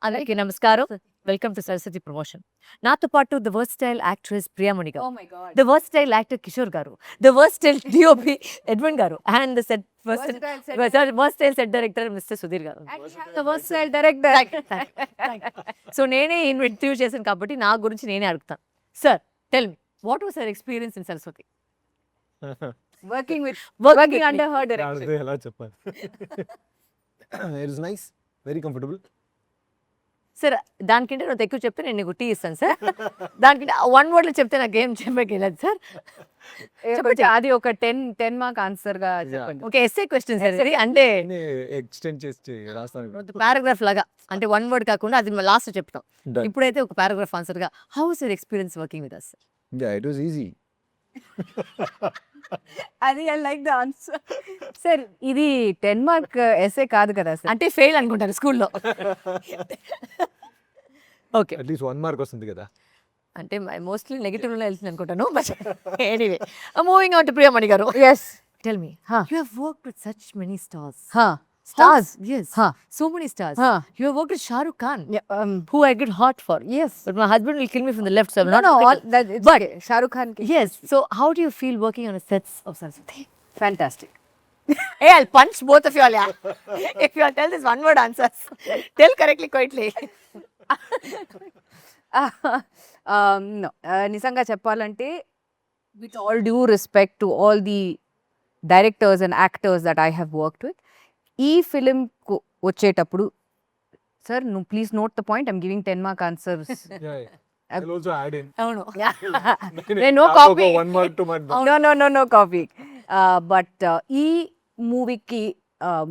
అందరికీ నమస్కారం. Welcome to Saraswati promotion. నాతో పాటు ద వర్స్టైల్ యాక్ట్రెస్ ప్రియామణి గారు, Oh my God. The versatile actor Kishore గారు, ద వర్స్టైల్ డిఓపి ఎడ్విన్ గారు and the set versatile set director mister Sudhir గారు. The versatile director. సో నేనే ఇంట్రడ్యూస్ చేశాను కాబట్టి నా గురించి నేనే అడుగుతాను. Sir, tell me what was your experience in Saraswati? Working under her direction. ఎలా చెప్పాలి? It is nice, very comfortable. Sir, దానికంటే నువ్వు ఎక్కువ చెప్తే నేను నీకు టీ ఇస్తాను సార్. దానికంటే వన్ వర్డ్ లో చెప్తే నాకు ఏం చెప్పలేదు సార్. అది ఒక 10 మార్క్ ఆన్సర్ గా చెప్పండి. ఓకే, ఎస్ఏ క్వశ్చన్ సార్ ఇది. అంటే ఎక్స్టెండ్ చేసి రాస్తాను. పారాగ్రాఫ్ లాగా, అంటే వన్ వర్డ్ కాకుండా అది లాస్ట్ చెప్తాం. Done. ఇప్పుడైతే ఒక పారాగ్రాఫ్ ఆన్సర్ గా how is your experience working with us? Yeah, it was easy. అది I like the answer. Sir, ఇది 10 మార్క్ ఎస్ఏ కాదు కదా సార్. అంటే ఫెయిల్ అనుకుంటారు స్కూల్లో. ఓకే, అట్లీస్ట్ 1 మార్క్ వస్తుంది కదా. అంటే మోస్ట్లీ నెగిటివ్ లో వెళ్తుంది అనుకుంటాను. But anyway, moving on to Priyamani గారు. Yes. Tell me, Huh. you have worked with such many stars. Stars. Yes. Huh. So many stars. Huh. You have worked with Shah Rukh Khan, Yeah, who I get hot for. yes. But my husband will kill me from the left, so I'm not. No, all picking- that it's But okay. Shahrukh Khan ki. yes. So how do you feel working on a sets of Saraswathi? Fantastic. Hey, I'll punch both of you all. Yeah. If you all tell this one word answers, tell correctly, quietly. No, నిజంగా చెప్పాలంటే with all due respect to all the directors and actors that I have worked with, ఈ film వచ్చేటప్పుడు sir, నువ్వు please note the point, I'm giving 10 mark answers. I'll also add in. అవును. No copy. 1 mark to my No copy. But ఈ మూవీకి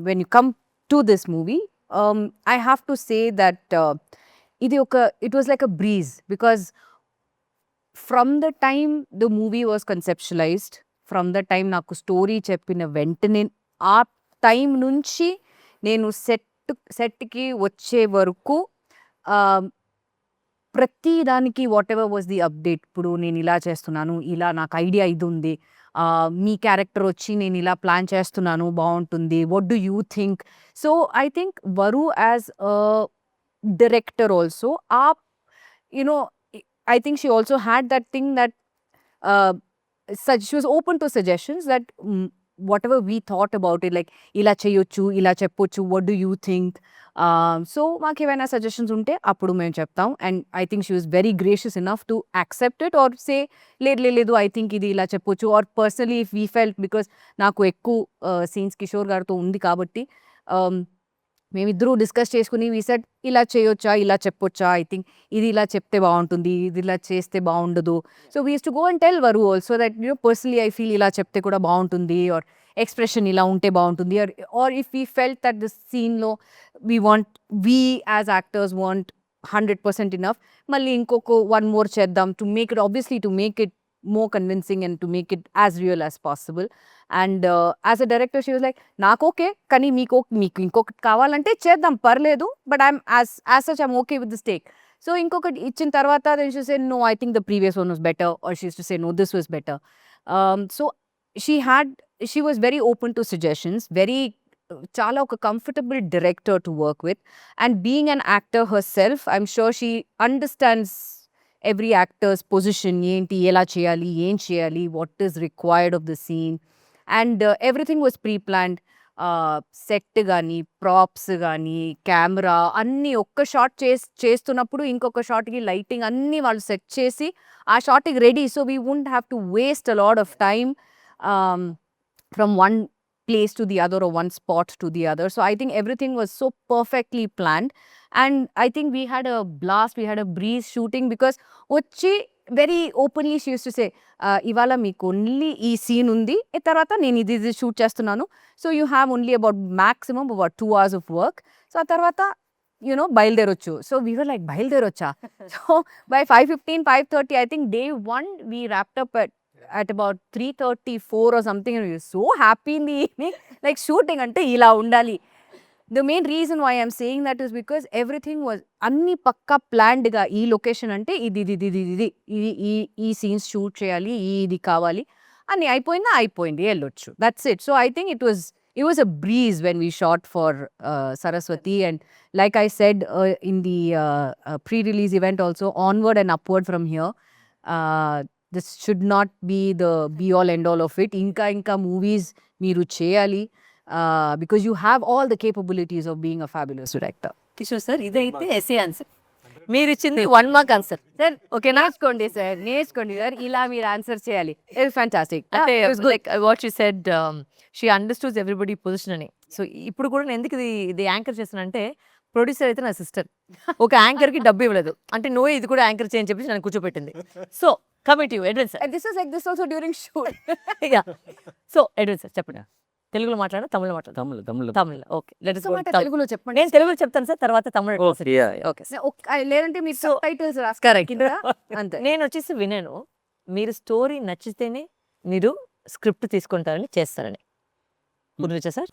when you come to this movie, I have to say that it was like a breeze, because from the time the movie was conceptualized, from the time నాకు story చెప్పిన వెంటనే ఆ time నుంచి నేను సెట్కి వచ్చే వరకు ప్రతి దానికి what ever was the update. ఇప్పుడు నేను ఇలా చేస్తున్నాను, ఇలా నాకు ఐడియా ఇది ఉంది, మీ క్యారెక్టర్ వచ్చి నేను ఇలా ప్లాన్ చేస్తున్నాను, బాగుంటుంది, what do you think? So I think Varu as a director also, I think she also had that thing that she was open to suggestions, that whatever we thought about it, like ila cheyochu, ila cheppochu, what do you think? So మాకు ఏమైనా suggestions ఉంటే అప్పుడు మేము చెప్తాం. And I think she was very gracious enough to accept it or say లేదు I think ఇది ఇలా చెప్పొచ్చు. Or personally if we felt, because నాకు ఎక్కువ సీన్స్ కిషోర్ గారితో ఉంది కాబట్టి మేమిద్దరూ డిస్కస్ చేసుకుని వీ సెడ్ ఇలా చేయొచ్చా, ఇలా చెప్పొచ్చా, ఐ థింక్ ఇది ఇలా చెప్తే బాగుంటుంది, ఇది ఇలా చేస్తే బాగుండదు. So we used to go and tell Varu also that personally I feel ఇలా చెప్తే కూడా బాగుంటుంది, ఆర్ ఎక్స్ప్రెషన్ ఇలా ఉంటే బాగుంటుంది, or if we felt that this సీన్లో we as actors want 100% enough, మళ్ళీ ఇంకొక 1 more చేద్దాం to make it, obviously to make it more convincing and to make it as real as possible. And as a director, she was like, నాకు okay, కానీ మీకు ఇంకొకటి కావాలంటే చేద్దాం, పర్లేదు, but I'm as such I'm okay with this take. So ఇంకొకటి ఇచ్చిన తర్వాత then she said, no, I think the previous one was better, or she used to say, no, this was better. So she was very open to suggestions, very చాలా ఒక comfortable director to work with. And being an actor herself, I'm sure she understands every actor's position, ఏంటి, ఎలా చేయాలి, ఏం చేయాలి, what is required of the scene. And everything was pre planned. Set కానీ, props కానీ, camera అన్నీ ఒక్క shot చేస్తున్నప్పుడు ఇంకొక షాట్కి లైటింగ్ అన్నీ వాళ్ళు సెట్ చేసి ఆ షాట్కి ready. So we won't have to waste a lot of time from one place to the other or one spot to the other. So I think everything was so perfectly planned, and I think we had a blast, we had a breeze shooting, because వచ్చి very openly she used to say, ఇవాళ మీకు only ఈ scene ఉంది, తర్వాత నేను ఇది shoot చేస్తున్నాను, so you have only about maximum about 2 hours of work. సో ఆ తర్వాత బయలుదేరొచ్చు. సో వీ వర్ లైక్, బయలుదేరొచ్చా? So by 5:15, 5:30, I think day 1 we wrapped up at about 3:34 or something, and we were so happy in the evening, like shooting ante ila undali. The main reason why I'm saying that is because everything was anni pakka planned ga. Ee location ante ee scenes shoot cheyali, idi kavali, anni అయిపోయింది, ఎల్లోచ్చు, that's it. So I think it was it was a breeze when we shot for Saraswathi, and like I said in the pre-release event also, onward and upward from here. This should not be the be all end all of it. Inka movies meeru cheyali, because you have all the capabilities of being a fabulous director. Kishore sir ఇదైతే SA answer, మీరు ఇచ్చింది 1 mark answer sir ఓకేనా? నేర్చుకోండి sir, ఇలా మీరు answer చేయాలి. It's fantastic. అంటే like what she said, she understands everybody position అని. సో ఇప్పుడు కూడా నేను ఎందుకు ఇది యాంకర్ చేస్తానంటే, ప్రొడ్యూసర్ అయితే నా సిస్టర్, ఒక యాంకర్ కి డబ్బు ఇవ్వలేదు అంటే నువ్వే ఇది కూడా యాంకర్ చేయని చెప్పేసి నన్ను కూర్చోపెట్టింది. So commit you Edwin sir. And this is like this also during shoot. Yeah, so Edwin sir చెప్పండి, తెలుగులో మాట్లాడా తమిళ్లో మాట్లాడా? Tamil. Okay, let us go to తెలుగులో చెప్పండి. నేను తెలుగులో చెప్తాను సార్, తర్వాత తమిళ. ఓకే, లేదంటే మీరు So, టైటిల్స్ కరెక్ట్. అంతే. నేను వచ్చేసి విన్నాను, మీరు స్టోరీ నచ్చితేనే మీరు స్క్రిప్ట్ తీసుకుంటారని చేస్తారని. గుర్తొచ్చా sir?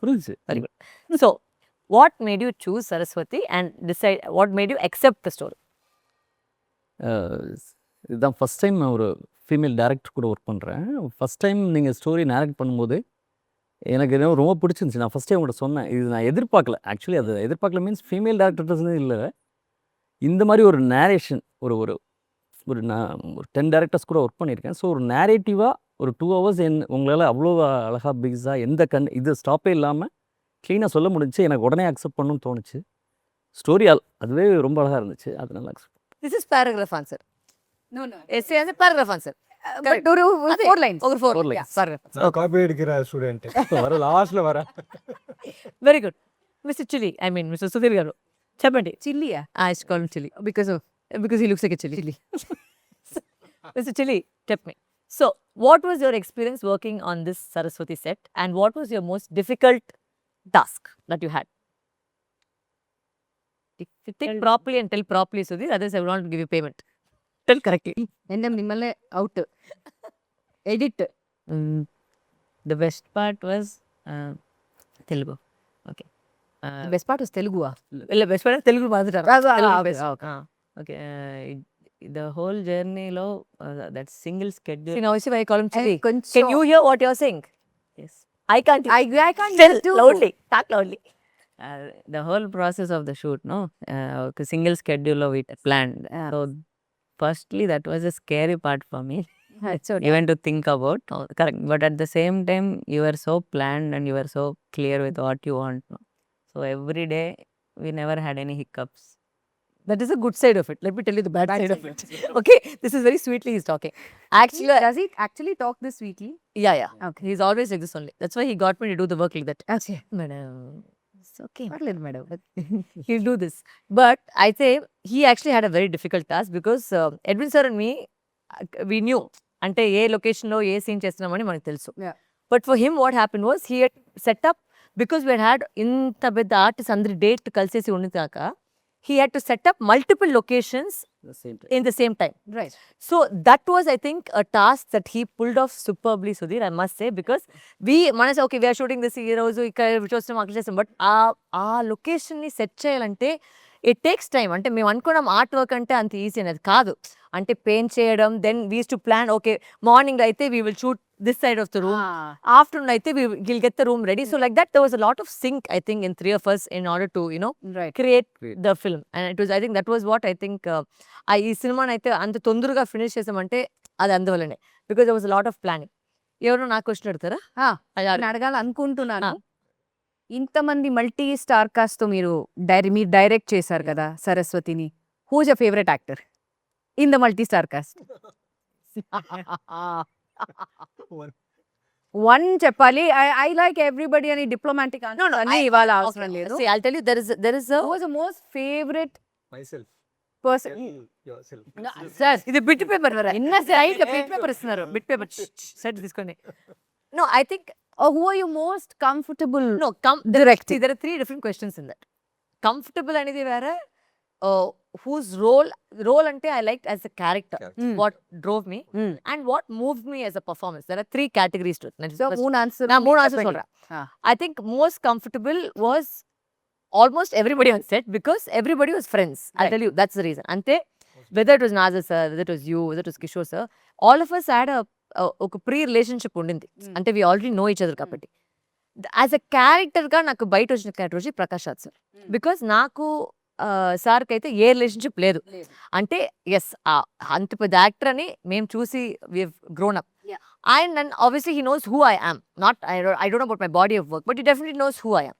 Very good. So what made you choose Saraswati and decide, what made you accept the story? இதுதான் ஃபஸ்ட் டைம் நான் ஒரு ஃபீமேல் டேரக்டர் கூட ஒர்க் பண்ணுறேன். ஃபஸ்ட் டைம் நீங்கள் ஸ்டோரி நேரக்ட் பண்ணும்போது எனக்கு என்ன ரொம்ப பிடிச்சிருந்துச்சி. நான் ஃபஸ்ட் டைம் உங்கள்கிட்ட சொன்னேன், இது நான் எதிர்பார்க்கல. ஆக்சுவலி அது எதிர்பார்க்கல மீன்ஸ் ஃபீமேல் டேரக்டர்ஸ்னு இல்லை, இந்த மாதிரி ஒரு நேரேஷன் ஒரு ஒரு ஒரு நான் ஒரு 10 டேரக்டர்ஸ் கூட ஒர்க் பண்ணியிருக்கேன். ஸோ ஒரு நேரேட்டிவாக ஒரு 2 hours உங்களால் அவ்வளோ அழகாக பிக்ஸாக எந்த இது ஸ்டாப்பே இல்லாமல் க்ளீனாக சொல்ல முடிஞ்சுச்சு. எனக்கு உடனே அக்செப்ட் பண்ணணும்னு தோணுச்சு. ஸ்டோரி அதுவே ரொம்ப அழகாக இருந்துச்சு, அதனால accept. This is paragraph answer. No, no. SA answer, paragraph answer. But ஒரு 4 lines. ఒక 4 lines. పారాగ్రాఫ్. காப்பி அடிக்கிற ஸ்டூடெண்ட் வர லாஸ்ட்ல வர. Very good. Mister chilli, I mean mister Sudhir గారు చెప్పండి. చిల్లియా? I call him chilli Because of because he looks like a chili. Mr. Chili, tell me. So, what was your experience working on this Saraswati set, and what was your most difficult task that you had? Think properly and tell properly, Sudhir. Otherwise, I will not give you payment. Tell correctly. NM నిమ్మల్ని out. Edit. The best part was Telugu. Okay. Best part was తెలుగువా? Best part Telugu మాట్లాడారు. Okay. The whole journey lo that single schedule. See, now see why I call him Chili. Can you hear what you're saying? Yes. I can't. I can't Tell do. loudly. Talk loudly. The whole process of the shoot, no, single schedule of it planned. So, firstly, that was a scary part for me. Even to think about. Correct. But at the same time, you were so planned and you were so clear with what you want. No? So every day, we never had any hiccups. That is a good side of it. Let me tell you the bad side of it. Okay, this is very sweetly he's talking. Actually, Does he actually talk this sweetly? yeah. Okay. He's always like this only. That's why he got me to do the work like that. Okay. Madam, it's okay. పర్లేదు madam. He'll do this. But I say he actually had a very difficult task because Edwin sir and me, we knew అంటే ఏ లొకేషన్లో ఏ scene చేస్తున్నామని మనకు తెలుసు. Yeah. But for him what happened was he had set up, because we had ఇంత పెద్ద artist అందరి date కలిసేసి ఉన్నదాక he had to set up multiple locations The same time. in the same time. Right. So that was, I think, a task that he pulled off superbly, Sudhir, I must say, because మనసు okay, we are shooting this ఈ రోజు ఇక్కడ చూస్తున్నాం అక్కడ చేస్తాం, but ఆ లొకేషన్ని set చేయాలంటే it takes time. అంటే మేము అనుకున్నాం ఆర్ట్ వర్క్ అంటే అంత ఈజీ అనేది కాదు. అంటే పెయింట్ చేయడం, then we to plan, okay morning అయితే we will shoot this side of the room, afternoon అయితే we'll get the room ready. So like that, there was a lot of sync, I think, in 3 of us in order to, Right. create the film. And it was, I think, that was what I think, ఈ సినిమాని అయితే అంత తొందరగా finish చేసామంటే అది అందువల్లనే, because there was a lot of planning. ఎవరు నాకు క్వశ్చన్ అడుగుతారా? నేను అడగాలనుకుంటున్నాను. ఇంతమంది మల్టీ స్టార్ కాస్ట్ తో మీరు డైరెక్ట్ చేశారు కదా సరస్వతిని. Who is your favourite actor in the multi star cast? One చెప్పాలి. ఐ లైక్ ఎవ్రీబడి అని డిప్లొమాటిక్ అన్ని ఇవాళ అవసరం లేదు. See, I'll tell you, there is a who was the most favourite myself. Person? Yourself. Sir ఇది bit paper ఎన్న side bit paper ఇస్తున్నారు, bit paper set తీసుకోండి. No, I think who are you most comfortable? no, Direct. See, there are 3 different questions in that. Comfortable అనేది వేరే, whose role ante I liked as a character, what drove me, and what moved me as a performance. There are 3 categories to it. So మూడు answer. நான் 3 answers சொல்றேன். I think most comfortable was almost everybody on set, because everybody was friends. I'll tell you, that's the reason. Ante whether it was Nazar sir, whether it was you, whether it was Kishore sir, all of us had a pre relationship undindi. Ante we already know each other kabatti. As a క్యారెక్టర్గా నాకు బయట వచ్చిన character వచ్చి Prakash Raj sir. Because నాకు సార్కి అయితే ఏ relationship లేదు. అంటే ఎస్ అంత పెద్ద యాక్టర్ అని మేము చూసి we grown up. And obviously he knows who I am. Not I don't know about my body of work, but he definitely knows who I am.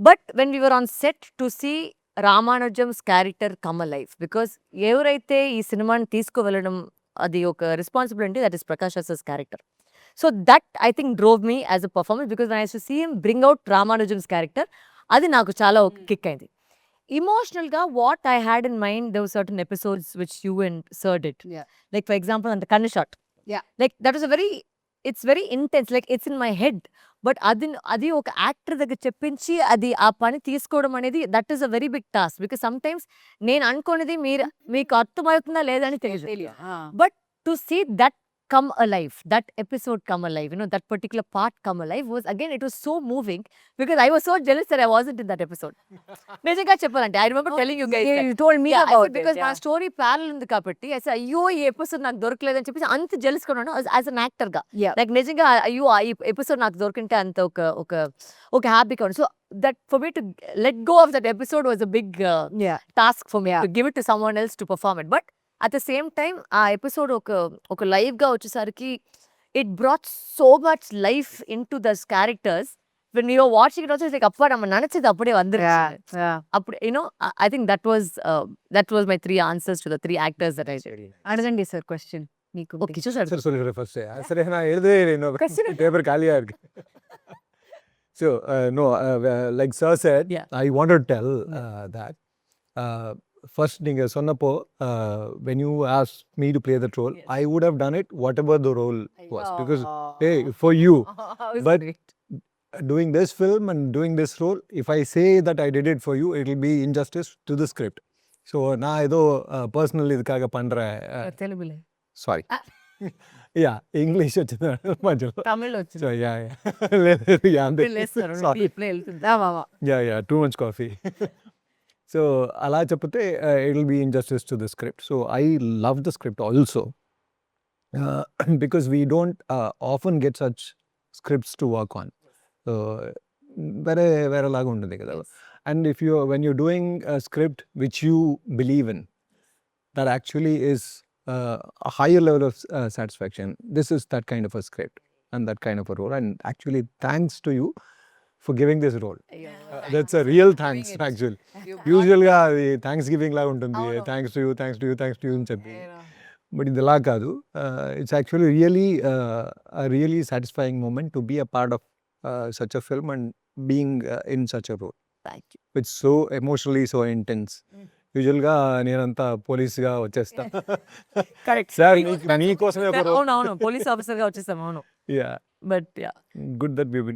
But when we were on set to see Ramanujam's character come alive, because ఎవరైతే ఈ సినిమాని తీసుకువెళ్ళడం అది ఒక responsibility, that is Prakash Raj character. So that I think drove me as a performance, because when I used to see him bring out Ramanujam's character, అది నాకు చాలా kick అయింది. Emotional ga what I had in mind, there were certain episodes which you and Sir did. Like for example on the Kanna shot. Like that was a very, it's very intense, like it's in my head. But అది ఒక actor దగ్గర చెప్పించి అది ఆ పని తీసుకోవడం అనేది that is a very big task, because sometimes నేను అనుకునేది మీకు అర్థమవుతుందా లేదా అని తెలియదు. But to see that come alive, that episode come alive, you know, that particular part come alive was, again, it was so moving, because I was so jealous that I wasn't in that episode. నిజంగా చెప్పాలంటే I remember telling you guys that. You told me I about said, because it. మా story parallel ఉంది కాబట్టి I said, అయ్యో ఈ episode నాకు దొరకలేదని చెప్పేసి అంత జెలస్ గా ఉన్నాను యాజ్ అన్ యాక్టర్ గా. లైక్ నిజంగా అయ్యో ఈ ఎపిసోడ్ నాకు దొరికింటే అంత ఒక హ్యాపీగా ఉంది. So that for me to let go of that episode was a big task for me, to give it to someone else to perform it. But at the same time ఆ episode ఒక live గా వచ్చేసరికి it brought so much life into these characters. when you were watching it also, it's like appa நம்ம நினைச்சது அப்படியே வந்துருச்சு. அப்படி you know, I think that was my 3 answers to the 3 actors that I did. అడగండి sir question మీకు. Okay, చూసారు சரி சொல்லிடுறேன் ஃபர்ஸ்ட். சரி நான் எழுதவே இல்லை, இன்னும் பேப்பர் காலியா இருக்கு. So no, like sir said, I wanted to tell that first நீங்க சொன்னப்போ when you asked me to play that role, I would have done it whatever the role was, because hey, for you. But doing this film and doing this role, if I say that I did it for you, it will be injustice to the script. So நான் ஏதோ personal இதுக்காக பண்றேன். తెలుగులే, sorry yeah English వచ్చింది మధ్యలో, తమిళ్ వచ్చింది. So ya లేదు ya too much coffee. So అలా చెప్తే it will be injustice to the script. So I love the script also, because we don't often get such scripts to work on. So వేరేలాగా ఉంటుంది కదా. And if you when you doing script which you believe in, that actually is a higher level of satisfaction. This is that kind of a script and that kind of a role, and actually thanks to you for giving this role. That's a real thanks actually. Usually the thanksgiving la untundi, thanks to you అని చెప్పి, but idala kaadu. It's actually really a really satisfying moment to be a part of such a film and being in such a role. Thank you. It's so emotionally so intense. యూజువల్గా నేనంతా పోలీస్గా వచ్చేస్తా. Correct sir మీకోసమే ఒక role. అవును police officer గా వచ్చేసాం. అవును, Yeah, but good that we've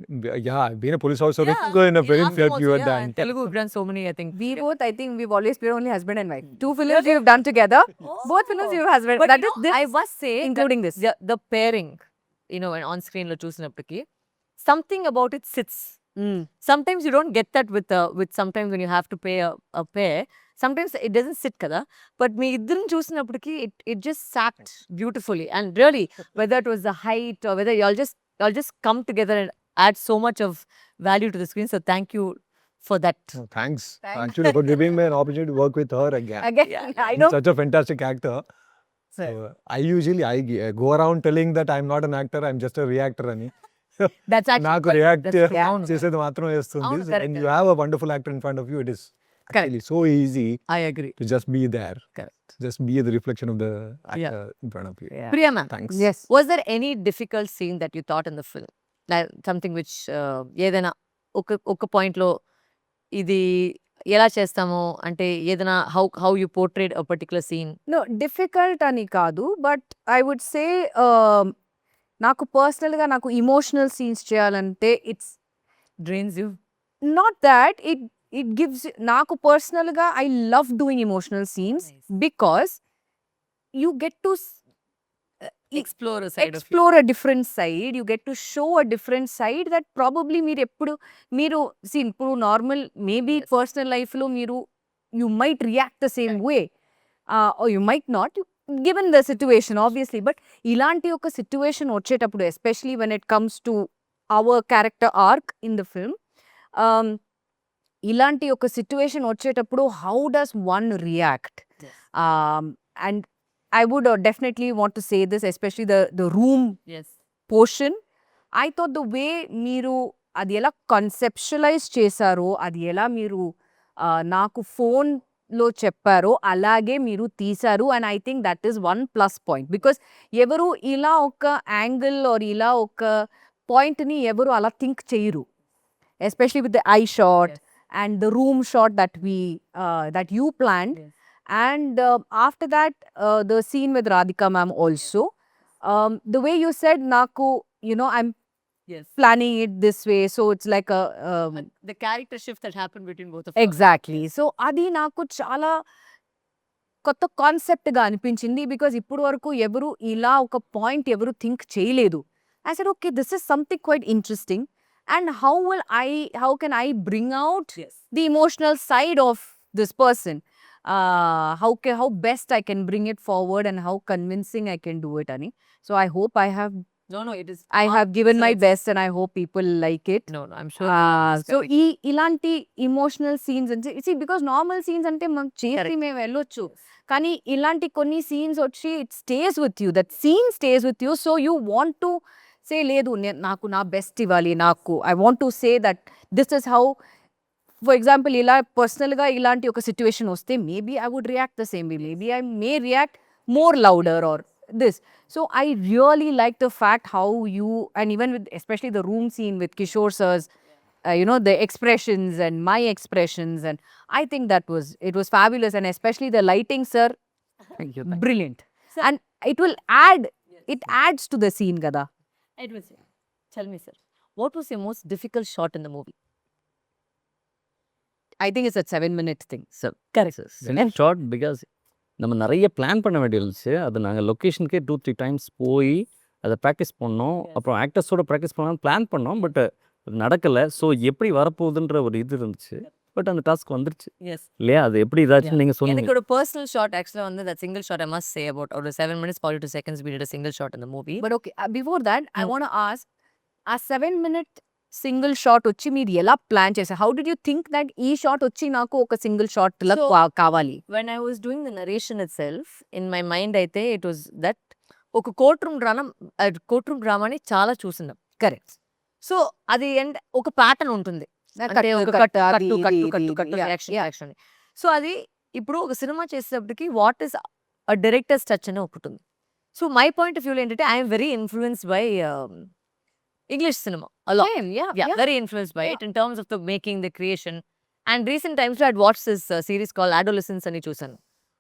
been a police officer in a film that you were done. Telugu we've done so many, I think. We both, I think we've always been only husband and wife. 2 films we've done together. Both films you've husband. But That you is know, this, I must say including that this. the pairing, you know, when on screen lo చూసినప్పటికి something about it sits. Sometimes you don't get that with sometimes when you have to pay a pair, sometimes it doesn't sit kada. But me iddరం చూసినప్పటికి it just sat beautifully, and really whether it was the height or whether y'all just come together and add so much of value to the screen. So thank you for that. Oh, thanks actually for giving me an opportunity to work with her again. Again, I know. Such a fantastic actor. So I usually go around telling that I'm not an actor, I'm just a reactor అని. That's actually నాకు react అవును. చేసేది మాత్రం వేస్తుంది. అవును, correct. And you have a wonderful actor in front of you, it is actually so easy I agree. to just be there. Correct. Just be the reflection of the actor in front of you. Priya ma'am, Thanks. Yes. was there any difficult scene that you thought in the film, like something which ఏదైనా ఒక point లో ఇది ఎలా చేస్తాము అంటే ఏదైనా how you portrayed a particular scene? No, difficult అని కాదు, బట్ ఐ వుడ్ సే నాకు పర్సనల్గా నాకు ఇమోషనల్ సీన్స్ చేయాలంటే it's Drains you? Not that it gives, నాకు పర్సనల్గా I love doing emotional scenes Nice. Because you get to Explore a side of you. Explore a different side, you get to show a different side that probably మీరు ఇప్పుడు normal maybe personal లైఫ్లో you might react the same way, you might not given the situation obviously. But ఇలాంటి ఒక situation వచ్చేటప్పుడు especially when it comes to our character arc in the film. ఇలాంటి ఒక situation వచ్చేటప్పుడు how does one react? And I would definitely want to say this, especially the room portion. I thought the way మీరు అది ఎలా కన్సెప్షువలైజ్ చేశారో, అది ఎలా మీరు నాకు ఫోన్లో చెప్పారో అలాగే మీరు తీశారు. And I think that is one plus point, because ఎవరు ఇలా ఒక యాంగిల్ ఆర్ ఇలా ఒక పాయింట్ని ఎవరు అలా థింక్ చేయరు, especially with the I shot and the room shot that you planned. And after that, the scene with Radhika ma'am also, the way you said naku, I'm planning it this way, so it's like The character shift that happened between both of us. exactly. So adi naku chala కొత్త concept గా అనిపించింది, because ఇప్పుడు వరకు ఎవరు ఇలా ఒక point ఎవరు think చేయలేదు. I said, okay, this is something quite interesting. And how can I bring out the emotional side of this person? How best I can bring it forward and how convincing I can do it, Ani. So I hope I have It is. I have given my best, and I hope people like it. No, I'm sure. So ilanti emotional scenes ante, see, because normal scenes ante మనం చేసి మేము వెళ్ళొచ్చు, కానీ ఇలాంటి కొన్ని scenes వచ్చి it stays with you, that scene stays with you, so you want to say లేదు నాకు నా బెస్ట్ ఇవ్వాలి, నాకు I want to say that this is how, for example, ఇలా పర్సనల్గా ఇలాంటి ఒక సిచ్యువేషన్ వస్తే maybe I would react the same way, maybe I may react more louder or this. So I really like the fact how you, and even with especially the room scene with Kishore sir's the expressions and my expressions, and I think it was fabulous, and especially the lighting, sir. Thank you. Brilliant. And it will adds to the scene, Gada. Tell me, sir, what was your most difficult shot in the movie? I think it's a 7-minute thing. So, correct. Short because நம்ம நிறைய plan பண்ண வேண்டியது இருந்துச்சு. அது நாங்கள் லொக்கேஷனுக்கே 2-3 times போய் அதை practice பண்ணோம். அப்புறம் ஆக்டர்ஸோட ப்ராக்டிஸ் பண்ணலாம் பிளான் பண்ணோம், பட் நடக்கலை. ஸோ எப்படி வரப்போகுதுன்ற ஒரு இது இருந்துச்சு, பட் அந்த டாஸ்க் வந்துருச்சு இல்லையா? அது எப்படி இதாச்சும் நீங்கள் சொன்னீங்க. எனக்கு ஒரு பர்சனல் ஷாட் ஆக்சுவலாக வந்து that single shot I must say about ஒரு 7 minutes 42 seconds we did a single shot in the movie. But okay, before that, I want to ask, a 7-minute single shot వచ్చి మీరు ఎలా plan చేశారు? How did you think that ఈ shot వచ్చి నాకు ఒక single shot లా కావాలి? When I was doing the narration itself, in my mind అయితే it was that ఒక కోర్ట్ రూమ్ డ్రామాని చాలా చూస్తున్నాం. కరెక్ట్. సో అది ఒక ప్యాటర్న్ ఉంటుంది, అంటే ఒక కట్టు యాక్షన్. సో అది ఇప్పుడు ఒక సినిమా చేసేటప్పటికి what is a director's touch అనే ఒకటి ఉంది. So my point of view ఏంటంటే I'm very influenced by English cinema a lot. Same, yeah. Very influenced by it in terms of the making, the creation. And recent times I'd watched this series called Adolescence అని చూసాను.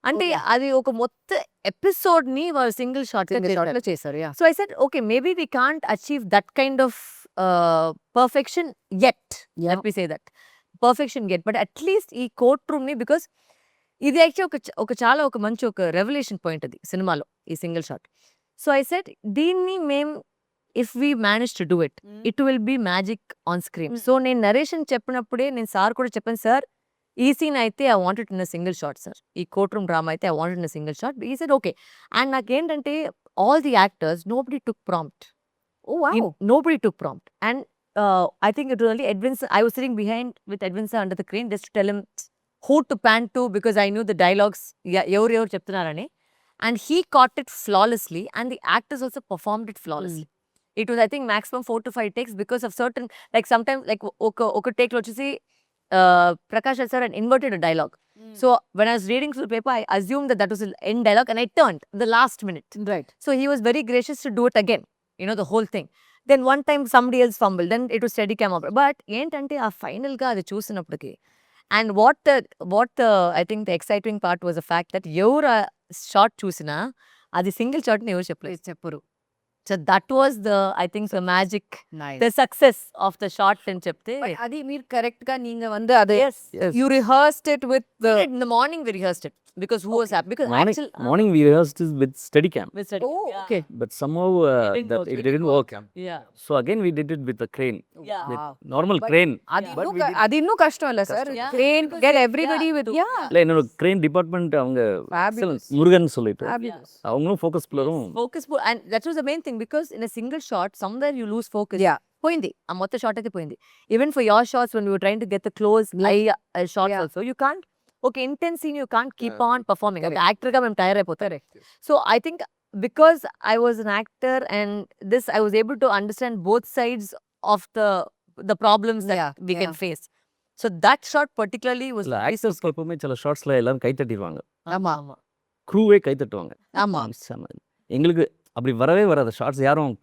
అంటే అది ఒక మొత్తం episode ని వాళ్ళు single shot లో చేశారు. So I said okay, maybe we can't achieve that kind of perfection yet, let me say that perfection yet, but at least ఈ కోర్ట్ రూమ్ ని, బికాస్ ఇది యాక్చువల్లీ చాలా ఒక మంచి ఒక రెవల్యూషన్ పాయింట్ అది సినిమాలో, ఈ single shot. So I said దీన్ని మేము if we manage to do it, it will be magic on screen. So నేను నరేషన్ చెప్పినప్పుడే నేను సార్ కూడా చెప్పాను, సార్ ఈ సీన్ అయితే I wanted in a single shot sir, ఈ కోర్ట్ రూమ్ డ్రామా అయితే I wanted in a single shot. ఈ said okay. And నాకేంటంటే all the actors nobody took prompt. Oh wow. Nobody took prompt. And I think it really Edwin sir, I was sitting behind with Edwin sir under the crane just to tell him who to pan to, because I knew the dialogues ఎవరు చెప్తున్నారని. And he caught it flawlessly, and the actors also performed it flawlessly. It was, I think, maximum 4 to 5 takes because of certain, like sometimes, like oka take lo chesi Prakash sir had inverted a dialogue. So when I was reading through the paper, I assumed that was the end dialogue, and I turned the last minute. Right. So he was very gracious to do it again, the whole thing. Then one time somebody else fumbled, then it was steady cam over. But ఏంటంటే ఆ final గా అది చూసినప్పటికి, and what the I think the exciting part was the fact that ఎవరు shot చూసినా అది single shot ని ఎవరు చెప్పరు. So that was I think the magic, the success of the shot అని చెప్తే. అది మీరు కరెక్ట్ గా నీங்க வந்து అది Yes. you rehearsed it with the In the morning we rehearsed it because who was happy, because actually Morning we rehearsed this with Steadicam, we said, Oh, yeah. okay. but somehow it didn't work. Yeah. So again we did it with the crane, Yeah. with normal crane. అది ಇನ್ನೂ కష్టం అಲ್ಲ sir, Yeah. crane Because get they- everybody with இல்லை என்னோட crane department அவங்க Fabulous. Murugan சொல்லிட்டு Fabulous. அவங்களும் focus பிளரும். Focus and that was the main thing, because in a single shot somewhere you lose focus. Yeah. పోయింది ఆ మొత్తం షార్ట్ అయితే పోయింది. Even for your shots when you try to get the close eye shots also you can't ఒక intense scene you can't keep on performing. ఒక actor గా మేము tired అయిపోతారు. So I think because I was an actor and this I was able to understand both sides of the problems that we can face. So that shot particularly was இல்லை very ஆக்டர்ஸ்க்கு எப்பவுமே சில ஷார்ட்ஸில் எல்லாரும் கை தட்டிடுவாங்க, ஆமா க்ரூவே கை தட்டுவாங்க. ஆமா செம. எங்களுக்கு அப்படி வரவே வராது ஷார்ட்ஸ். யாரும்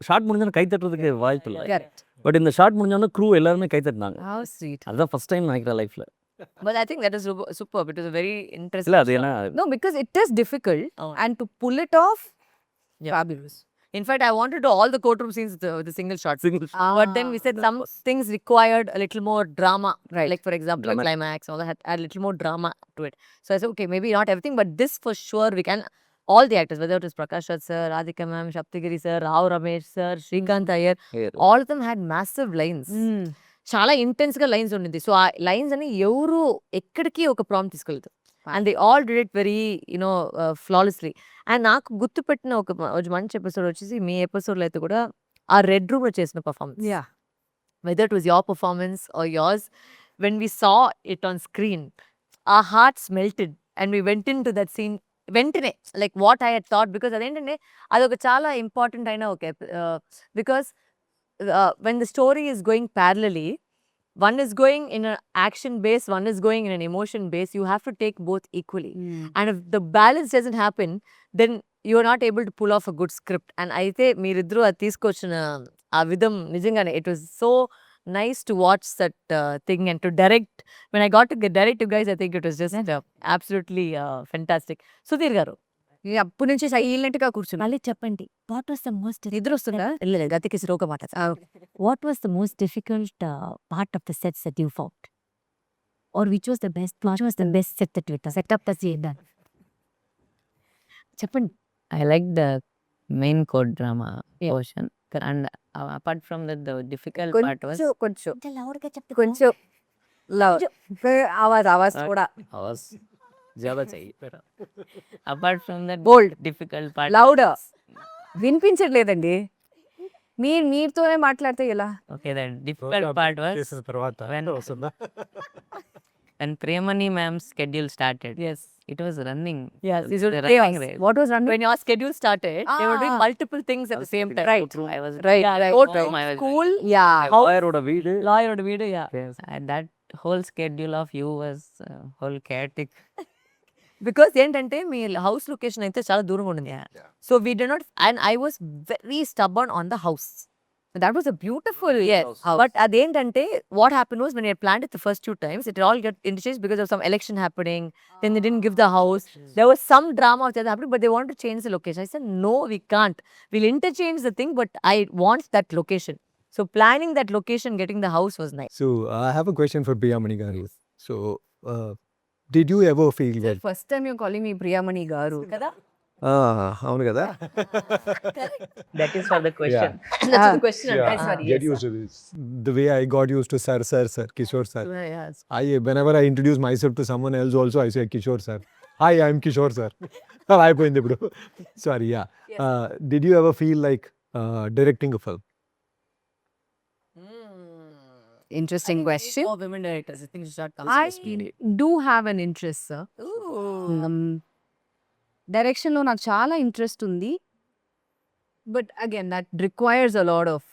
ஷார்ட் முடிஞ்சோன்னு கை தட்டுறதுக்கு வாய்ப்பு இல்லை. correct. பட் இந்த ஷார்ட் முடிஞ்சோன்னு க்ரூ எல்லாருமே கை தட்டினாங்க. how sweet. அதுதான் ஃபர்ஸ்ட் டைம் நினைக்கிறேன் லைஃப்ல. But I think that is superb. It was a very interesting இல்லை அது shot. ஏன்னா No, because it is difficult Oh. and to pull it off, Yeah. fabulous. In fact, I wanted to do all the courtroom scenes with a single shot. single But then we said some things required a little more drama. Right. Like for example, a Drama. climax, all that had add a little more drama to it. So I said, okay, maybe not everything, but this for sure we can. All the actors, whether it was Prakash Raj sir, Radhika ma'am, Shaptigiri sir, Rao Ramesh sir, Shrikant Iyer, all of them had massive lines. చాలా intense గా lines ఉండింది. So ఆ lines అని ఎవరు ఎక్కడికి ఒక prompt తీసుకెళ్తారు. And they all did it very you know flawlessly. అండ్ నాకు గుర్తుపెట్టిన ఒక మంచి ఎపిసోడ్ వచ్చేసి మీ ఎపిసోడ్లో అయితే కూడా ఆ రెడ్ రూమ్ లో చేసిన performance. Yeah. Whether it was your performance or yours, when we saw it on screen, our hearts melted and we went into that scene వెంటనే like what I head thought. Because అదేంటంటే అదొక చాలా important అయిన ఒక because when the story is going parallelly, one is going in an action base, one is going in an emotion base, you have to take both equally. And if the balance doesn't happen, then you are not able to pull off a good script. And అయితే మీరిద్దరూ అది తీసుకొచ్చిన ఆ విధం నిజంగానే it was so nice to watch that thing and to direct. When I got to direct you guys, I think it was just absolutely fantastic. Sudhir garu, అప్పటి నుంచి silent గా కూర్చున్నా. మళ్ళీ చెప్పండి, వాట్ వాస్ ద మోస్ట్ నిద్ర వస్తుందా? లేదు గతికి సిరోక మాట. What was the most difficult part of the sets that you found, or which was the best, what was the best set that you setup that you done? చెప్పండి. I like the main core drama Yeah. portion, and apart from that, the difficult part was కొంచెం కొంచెం కొంచెం లౌడ్గా చెప్తే కొంచెం ఆవాజ్ కూడా आवाज ज़्यादा चाहिए. apart from that bold difficult part. Loud వినిపించట్లేదండి. మీతోనే మాట్లాడితే ఎలా? Okay, the difficult part was చేసిన తర్వాత when వస్తుందా? when Premani ma'am's schedule started. Yes. It was running. Yes, the this was running chaos. race. What was run? When your schedule started, they were doing Ah. multiple things at the same time. Right. I was Right, Yeah, right, courtroom, right. I was school, yeah லாயரோட வீடு lawyer oda video, yeah. and that whole schedule of you was whole chaotic. Because ఏంటంటే మీ house location అయితే చాలా దూరంగా ఉండింది. So we did not, and I was very stubborn on the house. That was a beautiful house. బట్ అదేంటంటే what happen was when you planned it the first 2 times, it all get interchanged because of some election happening. Then they didn't give the house. There was some drama that happened, but they wanted to change the location. I said no, we can't. We'll interchange the thing, but I want that location. So planning that location, getting the house was nice. So I have a question for Priyamani garu. So did you ever feel that? First time you calling మీ ప్రియామణి గారు కదా? అవును కదా? That is for the question. That's the question. Yeah. I'm sorry. Get used to this. The way I got used to sir, Kishore sir. Yes. Whenever I introduce myself to someone else also, I say Kishore sir. Hi, I'm Kishore sir. అయిపోయింది ఇప్పుడు. Sorry, yeah. Did you ever feel like directing a film? Interesting question. For women directors, I think you should start I do have an interest, sir. డైరెక్షన్లో నాకు చాలా interest ఉంది. But again that requires a lot of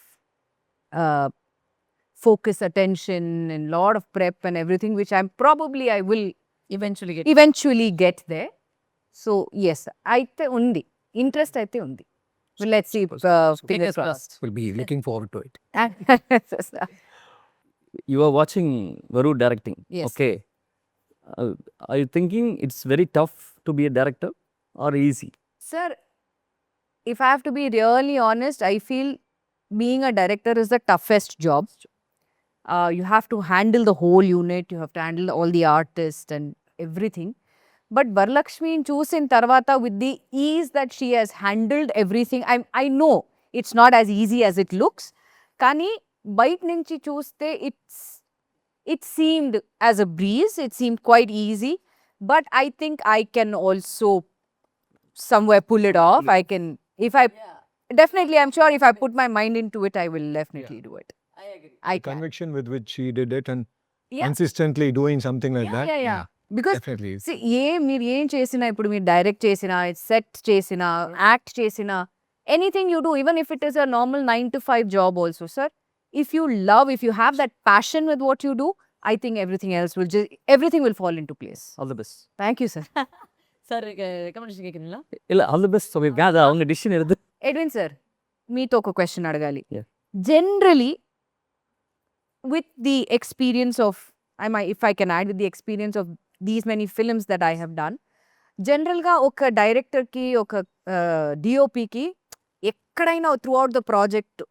focus, attention, and lot of prep and everything, which I will eventually get there. So yes, అయితే ఉంది, interest అయితే ఉంది. Let's see, fingers crossed. We'll be looking forward to it. You are watching Varu directing. Yes. Okay. Are you thinking it's very tough to be a director or easy? Sir, if I have to be really honest, I feel being a director is the toughest job. You have to handle the whole unit, you have to handle all the artists and everything. But Varalaxmi చూసిన తర్వాత, with the ease that she has handled everything, I know it's not as easy as it looks. కానీ బయట నుంచి చూస్తే it seemed as a breeze, it seemed quite easy. But I think I can also somewhere pull it off. I can, if I definitely, I'm sure if I put my mind into it, I will definitely do it. I agree. I The can. conviction with which she did it and Yeah. consistently doing something like that. Yeah. Because Definitely. see, మీరు ఏం చేసినా ఇప్పుడు మీరు direct చేసినా set చేసినా act చేసినా anything you do even if it is a normal 9 to 5 job also sir if you love if you have that passion with what you do I think everything will fall into place. All the best. Thank you, sir. Sir recommendation கேட்குறீங்களா? இல்லை all the best சொல்லியிருக்கேன். அது அவங்க decision எடுத்து. Edwin sir, మీతో ఒక question అడగాలి. Yeah. Generally, with the experience of, if I can add, with the experience of these many films that I have done, జనరల్గా ఒక డైరెక్టర్కి ఒక డిఓపికి ఎక్కడైనా త్రూ అవుట్ ద ప్రాజెక్ట్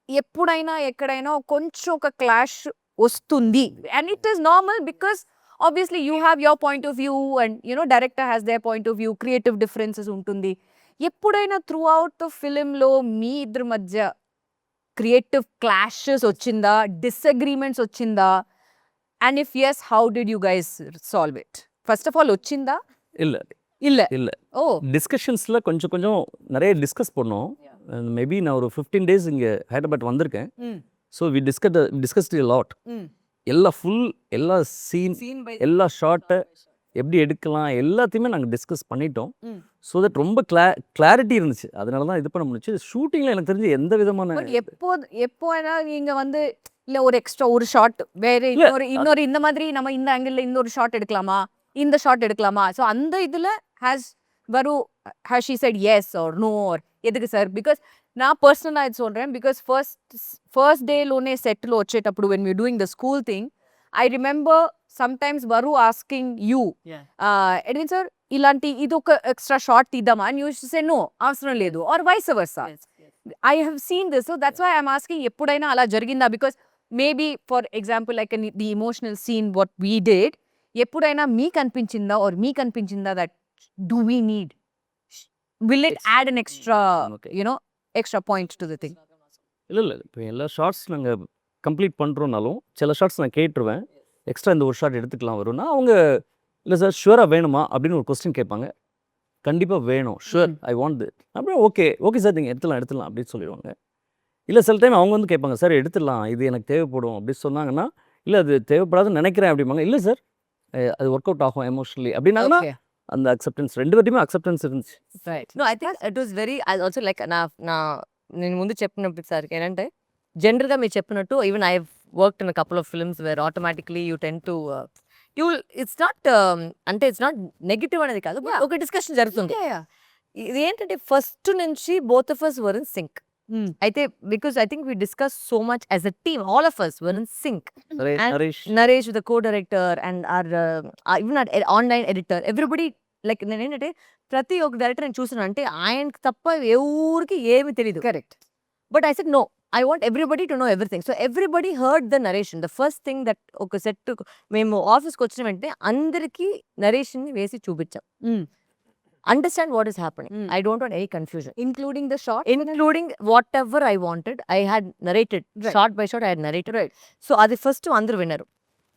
ఎప్పుడైనా ఎక్కడైనా కొంచెం ఒక క్లాష్ వస్తుంది. And it is normal because obviously you have your point of view and you know director has their point of view, creative differences ఉంటుంది. ఎప్పుడైనా త్రూ అవుట్ ద ఫిలింలో మీ ఇద్దరి మధ్య క్రియేటివ్ క్లాషెస్ వచ్చిందా, డిసగ్రీమెంట్స్ వచ్చిందా? And if yes, how did you guys solve it? First of all వచ్చిందా? இல்லை இல்ல. இல்லை ஓ டிஸ்கஷன்ஸில் கொஞ்சம் கொஞ்சம் நிறைய டிஸ்கஸ் பண்ணோம். மேபி நான் ஒரு 15 days இங்கே ஹைதராபாத் வந்திருக்கேன். So we discussed a lot. எல்லா எல்லா சீன் எல்லா ஷார்ட்டை எப்படி எடுக்கலாம் எல்லாத்தையுமே நாங்கள் டிஸ்கஸ் பண்ணிட்டோம். ஸோ தட் ரொம்ப கிளாரிட்டி இருந்துச்சு. அதனால தான் இது பண்ண முடிச்சு. ஷூட்டிங்கில் எனக்கு தெரிஞ்சு எந்த விதமான எப்போ நீங்க வந்து இல்ல ஒரு எக்ஸ்ட்ரா ஒரு ஷாட் வேற இன்னொரு இந்த மாதிரி நம்ம இந்த ஆங்கிள் இன்னொரு ஷாட் எடுக்கலாமா, இந்த ஷாட் எடுக்கலாமா, ஸோ அந்த இதுல has she said yes or no or எதுக்கு சார்? பிகாஸ் நான் పర్సనల్గా ఇది சொல்றேன். బికాస్ ఫస్ట్ డేలోనే సెట్లో వచ్చేటప్పుడు when we're doing the school thing, I remember sometimes Varu asking you, Edwin sir ఇలాంటి ఇది ఒక ఎక్స్ట్రా షాట్ తీద్దామా, and you used to say no, అవసరం లేదు, or vice versa. I have seen this, so that's why I'm asking ఎప్పుడైనా అలా జరిగిందా? Because maybe for example like the emotional scene what we did, ఎప్పుడైనా మీకు అనిపించిందా or మీకు అనిపించిందా that do we need, will it add an extra extra point to the thing? இல்லை இப்போ எல்லா ஷார்ட்ஸ் நாங்கள் கம்ப்ளீட் பண்ணுறோன்னாலும் சில ஷார்ட்ஸ் நான் கேட்டுருவேன். எக்ஸ்ட்ரா இந்த ஒரு ஷார்ட் எடுத்துக்கலாம் வரும்னா அவங்க இல்லை சார் ஷுவராக வேணுமா அப்படின்னு ஒரு கொஸ்டின் கேட்பாங்க. கண்டிப்பாக வேணும், ஷுவர் ஐ வாண்ட் இட் அப்படியே ஓகே சார் நீங்கள் எடுத்துடலாம் அப்படின்னு சொல்லிடுவாங்க. இல்லை சில டைம் அவங்க வந்து கேட்பாங்க சார் எடுத்துடலாம் இது எனக்கு தேவைப்படும் அப்படின்னு சொன்னாங்கன்னா, இல்லை அது தேவைப்படாதுன்னு நினைக்கிறேன் அப்படிம்பாங்க. இல்லை சார் அது ஒர்க் அவுட் ஆகும் ఎమోషనలీ அப்படின்னாங்கன்னா அந்த అక్సెప్టెన్స్ రెండు వైపుமே అక్సెప్టెన్స్ இருந்துச்சு. Right. No, I think it was very, I also like నేను ముందు చెప్పినప్పుడు సార్ ఏంటంటే జనరల్గా మీరు చెప్పినట్టు even I worked in couple of films wear automatically you ten to it's not అంటే ఇట్స్ నాట్ నెగిటివ్ అనేది కాదు, but ఒక డిస్కషన్ జరుగుతుంది. ఇది ఏంటంటే ఫస్ట్ నుంచి both of us were in sync. అయితే because I think we discuss so much as a team, all of us were in sync. Naresh with the co-director and even our online editor, everybody like నేను ఏంటంటే ప్రతి ఒక్క director నేను చూసాను అంటే ఆయనకి తప్ప ఎవరికి ఏమి తెలియదు. Correct. But I said no, I want everybody to know everything. So everybody heard the narration. The first thing that ఒక సెట్ మేము ఆఫీస్కి వచ్చిన వెంటనే అందరికీ నరేషన్ని వేసి చూపించాం. Understand what is happening. I don't want any confusion. Including the shot? Including whatever I wanted, I had narrated. Right. Shot by shot, I had narrated. Right. So అది first అందరు విన్నారు.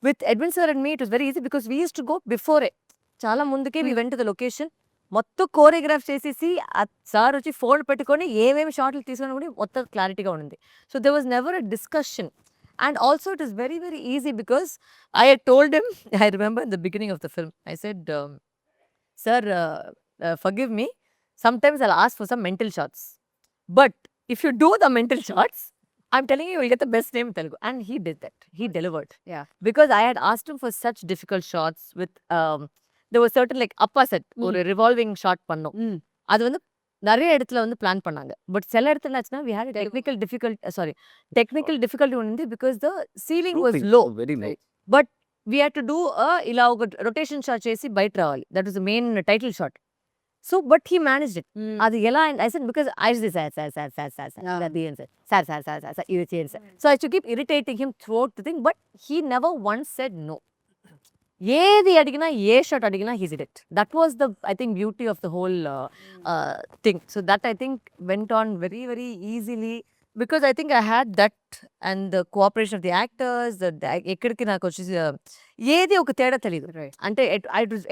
With Edwin sir and me, it was very easy because we used to go before it. చాలా ముందుకే we went to the location. మొత్తం choreograph చేసేసి sir వచ్చి phone పెట్టుకొని ఏమేమి షాట్లు తీసుకొని కూడా మొత్తం క్లారిటీగా ఉంది. So there was never a discussion. And also it is very, very easy because I had told him, I remember in the beginning of the film, I said, sir, forgive me, sometimes I'll ask for some mental shots. But if you do the mental shots, I'm telling you, you'll get the best name in Telugu. And he did that. He delivered. Yeah. Because I had asked him for such difficult shots with, there was certain like அப்பா set ஒரு revolving shot பண்ணோம். அது வந்து நிறைய இடத்துல வந்து plan பண்ணாங்க. But சில இடத்துல ஆச்சுன்னா we had a technical difficulty ఉంది because the ceiling was low. Very low. But we had to do ఇలా ఒక రొటేషన్ షాట్ చేసి బయట రావాలి. That was the main title shot. So, but he managed it. అది ఎలా, I said, because I said, sir, ఇది చేయండి sir. So I used to keep irritating him throughout the thing, but he never once said no. ఏది అడిగినా ఏ shot అడిగినా he did it. That was the, I think, beauty of the whole thing. So that I think went on very, very easily because I think I had that and the cooperation of the actors. ఎక్కడికి నాకు వచ్చేసి ఏది ఒక తేడా తెలియదు. అంటే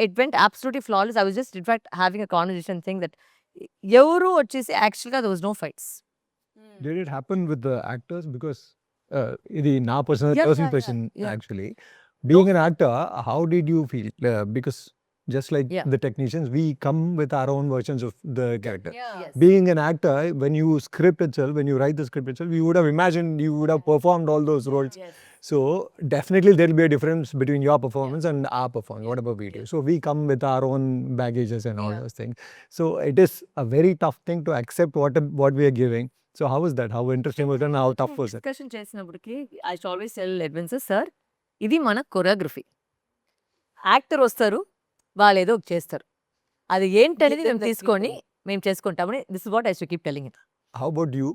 it went absolutely flawless. I was just in fact having a conversation saying that ఎవరు వచ్చేసి యాక్చువల్గా there was no fights. Did it happen with the actors? Because ఇది నా personal question yeah. actually. Being an actor, how did you feel? Because just like Yeah. the technicians, we come with our own versions of the character. Yes. Being an actor, when you script itself, when you write the script itself, you would have imagined, you would have performed all those roles. So definitely there will be a difference between your performance and our performance, whatever we do. So we come with our own baggages and all those things. So it is a very tough thing to accept what we are giving. So how was that? How interesting was it and how tough was it? Discussion చేసినప్పటికి I should always tell Edwin sir ఇది మన choreography. Actor వస్తారు, వాళ్ళు ఏదో ఒకటి చేస్తారు, అది ఏంటనేది మేము తీసుకొని మేము చేసుకుంటామని. This is what I should keep telling it. How about you?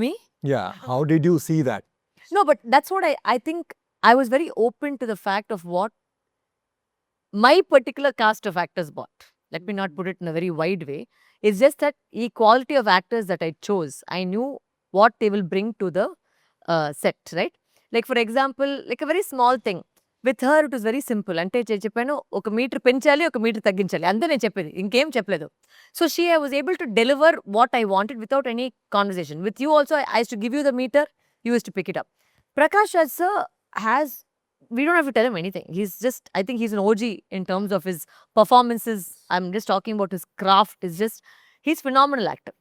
Me Yeah. How did you see that? No, but that's what I think I was very open to the fact of what my particular cast of actors bought. Let me not put it in a very wide way. It's just that the quality of actors that I chose, I knew what they will bring to the set, right? Like for example, like a very small thing. With her, it was very simple. అంటే చెప్పాను, ఒక metre పెంచాలి, ఒక metre తగ్గించాలి, అంతే నేను చెప్పేది, ఇంకేం చెప్పలేదు. So I was able to deliver what I wanted without any conversation. With you also, I used to give you the meter, you used to pick it up. Prakash Raj sir has, we don't have to tell him anything. He's just, I think he's an OG in terms of his performances. I'm just talking about his craft. It's just, he's phenomenal actor.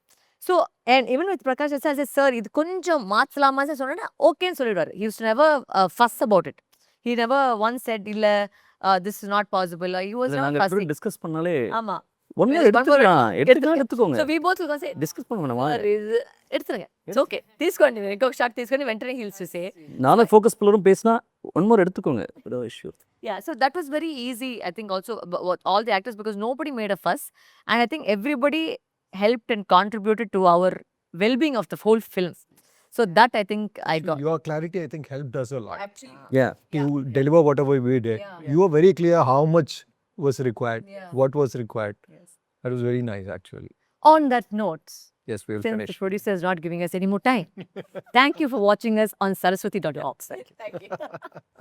So, and even with Prakash Raj sir, I said, sir, இது கொஞ்சம் மாத்தலாமா சொன்னா ஓகேன்னு சொல்லிடுவாரு. He used to never fuss about it. He never once said, இல்ல, this is not possible. He was இல்லை not நாங்கள் fussing. Discuss பண்ணாலே ஆமா. ஒன் One இயர் more எடுத்துக்கோங்க. So we both will go say, discuss பண்ணுவேன். sir, எடுத்துருங்க. It's okay. తీసుకోండి, ఇంకొక షాట్ తీసుకొని వెంటనే he used to say. நானும் ஃபோக்கஸ் பில்லரும் பேசினா ஒன் மோர் எடுத்துக்கோங்க. Issue. Yeah, so that was very easy, I think, also all the actors, because nobody made a fuss, and I think everybody helped and contributed to our well-being of the whole film. So that I think I got. Your clarity, I think, helped us a lot. Yeah. To deliver whatever we did. You were very clear how much was required, what was required. That was very nice, actually. On that note, Yes, we will since finish. the producer is not giving us any more time, thank you for watching us on Saraswathi.org. Thank you.